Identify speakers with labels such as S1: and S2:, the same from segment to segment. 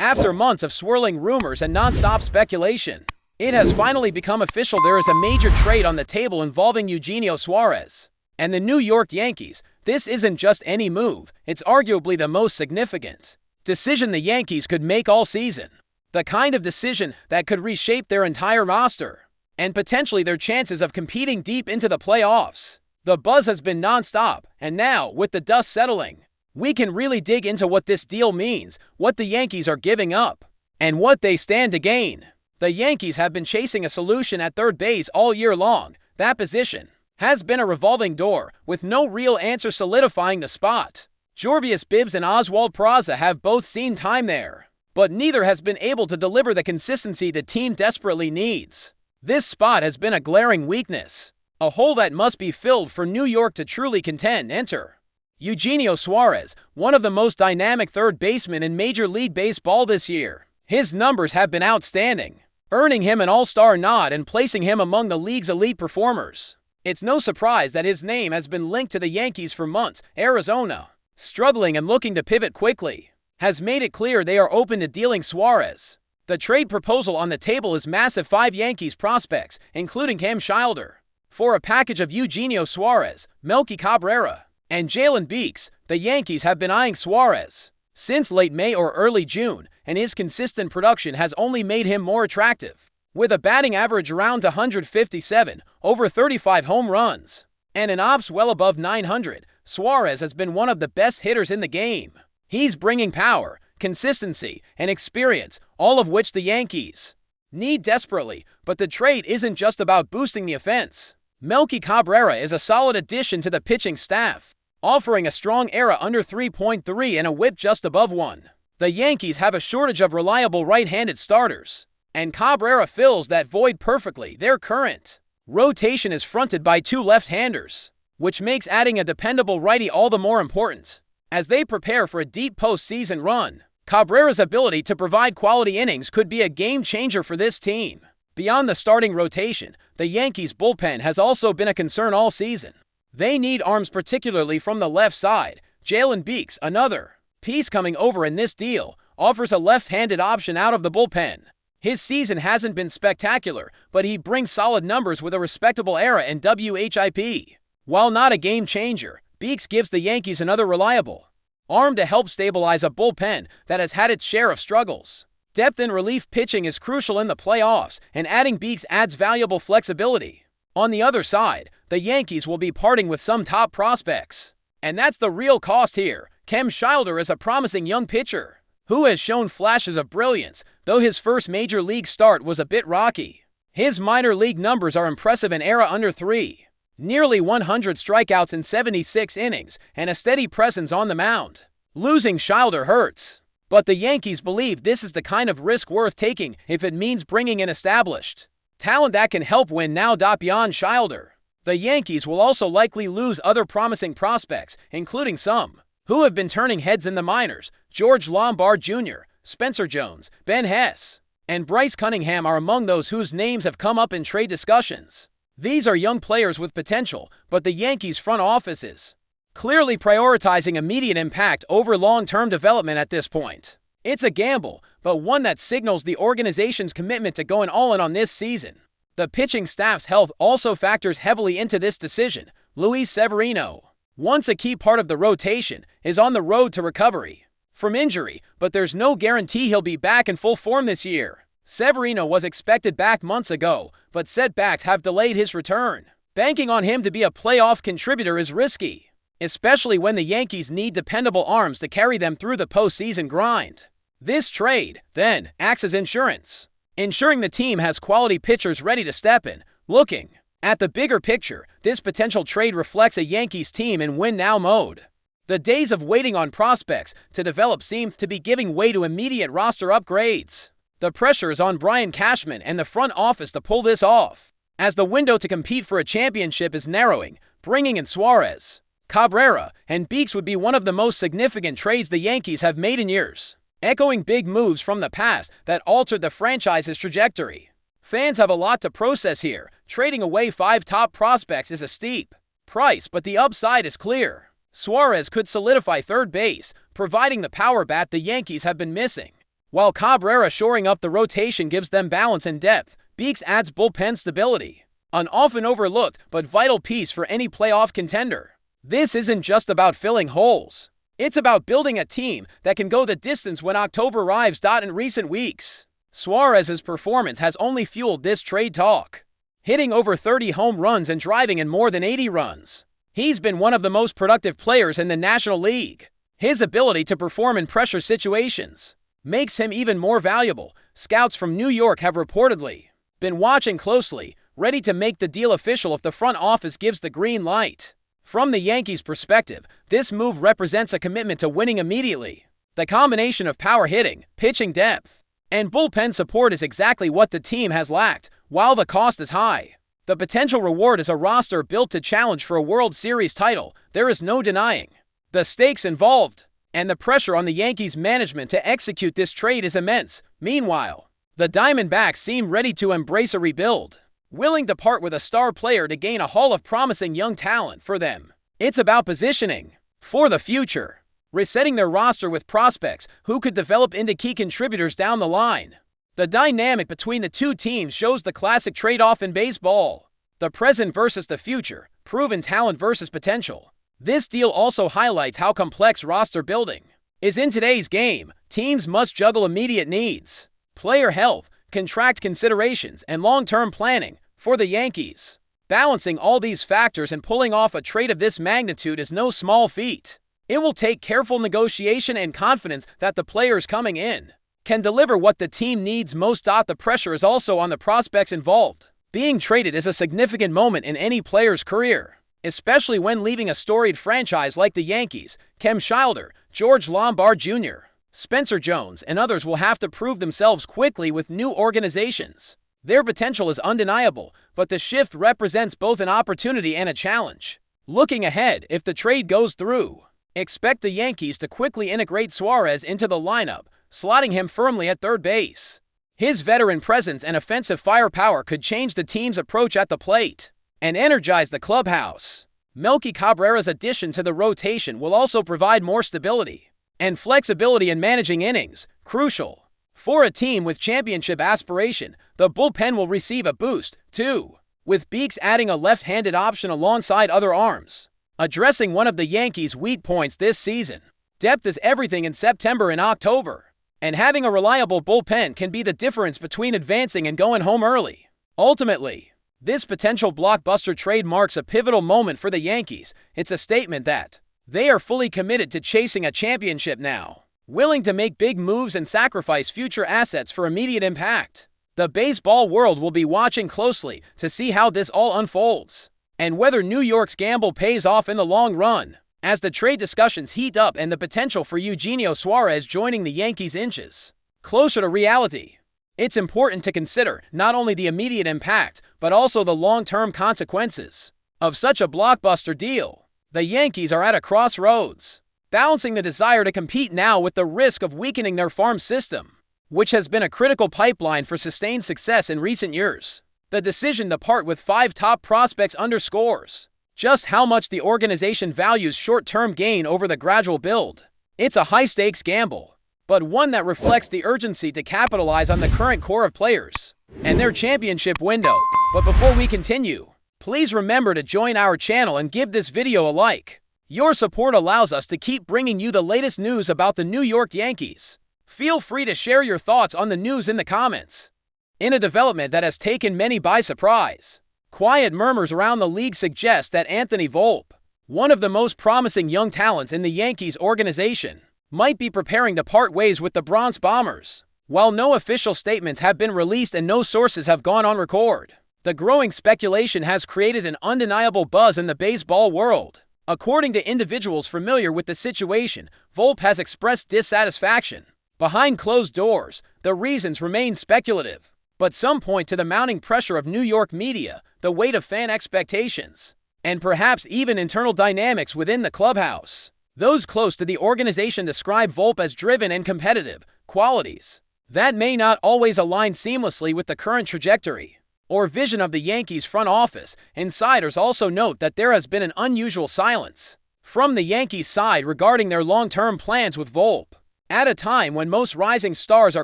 S1: After months of swirling rumors and non-stop speculation, it has finally become official. There is a major trade on the table involving Eugenio Suarez and the New York Yankees. This isn't just any move, it's arguably the most significant decision the Yankees could make all season. The kind of decision that could reshape their entire roster and potentially their chances of competing deep into the playoffs. The buzz has been non-stop, and now, with the dust settling, we can really dig into what this deal means, what the Yankees are giving up, and what they stand to gain. The Yankees have been chasing a solution at third base all year long. That position has been a revolving door, with no real answer solidifying the spot. Jorbius Bibbs and Oswald Peraza have both seen time there, but neither has been able to deliver the consistency the team desperately needs. This spot has been a glaring weakness, a hole that must be filled for New York to truly contend. Enter Eugenio Suarez, one of the most dynamic third basemen in Major League Baseball this year. His numbers have been outstanding, earning him an all-star nod and placing him among the league's elite performers. It's no surprise that his name has been linked to the Yankees for months. Arizona, struggling and looking to pivot quickly, has made it clear they are open to dealing Suarez. The trade proposal on the table is massive: 5 Yankees prospects, including Cam Schilder, for a package of Eugenio Suarez, Melky Cabrera, and Jalen Beeks. The Yankees have been eyeing Suarez since late May or early June, and his consistent production has only made him more attractive. With a batting average around 157, over 35 home runs, and an OPS well above 900, Suarez has been one of the best hitters in the game. He's bringing power, consistency, and experience, all of which the Yankees need desperately. But the trade isn't just about boosting the offense. Melky Cabrera is a solid addition to the pitching staff, offering a strong ERA under 3.3 and a WHIP just above 1. The Yankees have a shortage of reliable right-handed starters, and Cabrera fills that void perfectly. Their current rotation is fronted by 2 left-handers, which makes adding a dependable righty all the more important. As they prepare for a deep postseason run, Cabrera's ability to provide quality innings could be a game-changer for this team. Beyond the starting rotation, the Yankees' bullpen has also been a concern all season. They need arms, particularly from the left side. Jalen Beeks, another piece coming over in this deal, offers a left-handed option out of the bullpen. His season hasn't been spectacular, but he brings solid numbers with a respectable ERA and WHIP. While not a game-changer, Beeks gives the Yankees another reliable arm to help stabilize a bullpen that has had its share of struggles. Depth in relief pitching is crucial in the playoffs, and adding Beeks adds valuable flexibility. On the other side, the Yankees will be parting with some top prospects, and that's the real cost here. Cam Schilder is a promising young pitcher who has shown flashes of brilliance, though his first major league start was a bit rocky. His minor league numbers are impressive: an ERA under 3, nearly 100 strikeouts in 76 innings, and a steady presence on the mound. Losing Schilder hurts, but the Yankees believe this is the kind of risk worth taking if it means bringing in established talent that can help win now. Beyond Schilder, the Yankees will also likely lose other promising prospects, including some who have been turning heads in the minors. George Lombard Jr., Spencer Jones, Ben Hess, and Bryce Cunningham are among those whose names have come up in trade discussions. These are young players with potential, but the Yankees' front office is clearly prioritizing immediate impact over long-term development at this point. It's a gamble, but one that signals the organization's commitment to going all in on this season. The pitching staff's health also factors heavily into this decision. Luis Severino, once a key part of the rotation, is on the road to recovery from injury, but there's no guarantee he'll be back in full form this year. Severino was expected back months ago, but setbacks have delayed his return. Banking on him to be a playoff contributor is risky, especially when the Yankees need dependable arms to carry them through the postseason grind. This trade, then, acts as insurance, ensuring the team has quality pitchers ready to step in. Looking at the bigger picture, this potential trade reflects a Yankees team in win-now mode. The days of waiting on prospects to develop seem to be giving way to immediate roster upgrades. The pressure is on Brian Cashman and the front office to pull this off, as the window to compete for a championship is narrowing. Bringing in Suarez, Cabrera, and Beeks would be one of the most significant trades the Yankees have made in years, echoing big moves from the past that altered the franchise's trajectory. Fans have a lot to process here. Trading away 5 top prospects is a steep price, but the upside is clear. Suarez could solidify third base, providing the power bat the Yankees have been missing. While Cabrera shoring up the rotation gives them balance and depth, Beeks adds bullpen stability, an often overlooked but vital piece for any playoff contender. This isn't just about filling holes. It's about building a team that can go the distance when October arrives. In recent weeks, Suarez's performance has only fueled this trade talk, hitting over 30 home runs and driving in more than 80 runs. He's been one of the most productive players in the National League. His ability to perform in pressure situations makes him even more valuable. Scouts from New York have reportedly been watching closely, ready to make the deal official if the front office gives the green light. From the Yankees' perspective, this move represents a commitment to winning immediately. The combination of power hitting, pitching depth, and bullpen support is exactly what the team has lacked. While the cost is high, the potential reward is a roster built to challenge for a World Series title. There is no denying the stakes involved, and the pressure on the Yankees management to execute this trade is immense. Meanwhile, the Diamondbacks seem ready to embrace a rebuild, willing to part with a star player to gain a haul of promising young talent. For them, it's about positioning for the future, resetting their roster with prospects who could develop into key contributors down the line. The dynamic between the two teams shows the classic trade-off in baseball: the present versus the future, proven talent versus potential. This deal also highlights how complex roster building is in today's game. Teams must juggle immediate needs, player health, contract considerations, and long-term planning. For the Yankees, balancing all these factors and pulling off a trade of this magnitude is no small feat. It will take careful negotiation and confidence that the players coming in can deliver what the team needs most. The pressure is also on the prospects involved. Being traded is a significant moment in any player's career, especially when leaving a storied franchise like the Yankees. Kem Schilder, George Lombard Jr., Spencer Jones, and others will have to prove themselves quickly with new organizations. Their potential is undeniable, but the shift represents both an opportunity and a challenge. Looking ahead, if the trade goes through, expect the Yankees to quickly integrate Suarez into the lineup, slotting him firmly at third base. His veteran presence and offensive firepower could change the team's approach at the plate and energize the clubhouse. Melky Cabrera's addition to the rotation will also provide more stability and flexibility in managing innings, crucial for a team with championship aspiration. The bullpen will receive a boost, too, with Beeks adding a left-handed option alongside other arms, addressing one of the Yankees' weak points this season. Depth is everything in September and October, and having a reliable bullpen can be the difference between advancing and going home early. Ultimately, this potential blockbuster trade marks a pivotal moment for the Yankees. It's a statement that they are fully committed to chasing a championship now, willing to make big moves and sacrifice future assets for immediate impact. The baseball world will be watching closely to see how this all unfolds, and whether New York's gamble pays off in the long run. As the trade discussions heat up and the potential for Eugenio Suarez joining the Yankees inches closer to reality, it's important to consider not only the immediate impact, but also the long-term consequences of such a blockbuster deal. The Yankees are at a crossroads, balancing the desire to compete now with the risk of weakening their farm system, which has been a critical pipeline for sustained success in recent years. The decision to part with 5 top prospects underscores just how much the organization values short-term gain over the gradual build. It's a high-stakes gamble, but one that reflects the urgency to capitalize on the current core of players and their championship window. But before we continue, please remember to join our channel and give this video a like. Your support allows us to keep bringing you the latest news about the New York Yankees. Feel free to share your thoughts on the news in the comments. In a development that has taken many by surprise, quiet murmurs around the league suggest that Anthony Vulp, one of the most promising young talents in the Yankees organization, might be preparing to part ways with the Bronx Bombers. While no official statements have been released and no sources have gone on record, the growing speculation has created an undeniable buzz in the baseball world. According to individuals familiar with the situation, Vulp has expressed dissatisfaction. Behind closed doors, the reasons remain speculative, but some point to the mounting pressure of New York media, the weight of fan expectations, and perhaps even internal dynamics within the clubhouse. Those close to the organization describe Vulp as driven and competitive, qualities that may not always align seamlessly with the current trajectory or vision of the Yankees front office. Insiders also note that there has been an unusual silence from the Yankees side regarding their long-term plans with Vulp. At a time when most rising stars are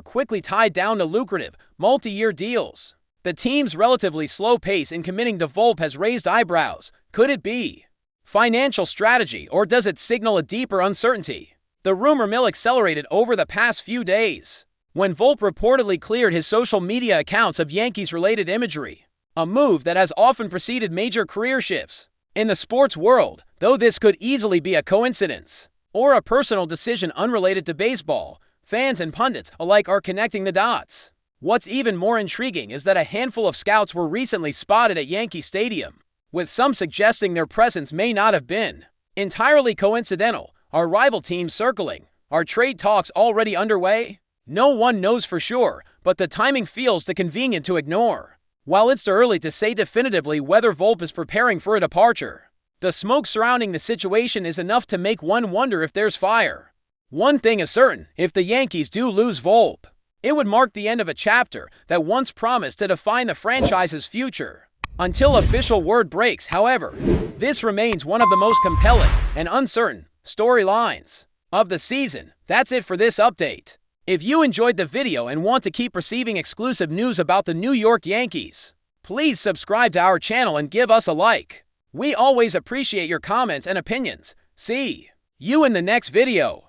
S1: quickly tied down to lucrative, multi-year deals, the team's relatively slow pace in committing to Vulp has raised eyebrows. Could it be financial strategy, or does it signal a deeper uncertainty? The rumor mill accelerated over the past few days when Vulp reportedly cleared his social media accounts of Yankees-related imagery, a move that has often preceded major career shifts in the sports world, though this could easily be a coincidence or a personal decision unrelated to baseball. Fans and pundits alike are connecting the dots. What's even more intriguing is that a handful of scouts were recently spotted at Yankee Stadium, with some suggesting their presence may not have been entirely coincidental. Are rival teams circling? Are trade talks already underway? No one knows for sure, but the timing feels too convenient to ignore. While it's too early to say definitively whether Vulp is preparing for a departure, the smoke surrounding the situation is enough to make one wonder if there's fire. One thing is certain: if the Yankees do lose Vulp, it would mark the end of a chapter that once promised to define the franchise's future. Until official word breaks, however, this remains one of the most compelling and uncertain storylines of the season. That's it for this update. If you enjoyed the video and want to keep receiving exclusive news about the New York Yankees, please subscribe to our channel and give us a like. We always appreciate your comments and opinions. See you in the next video.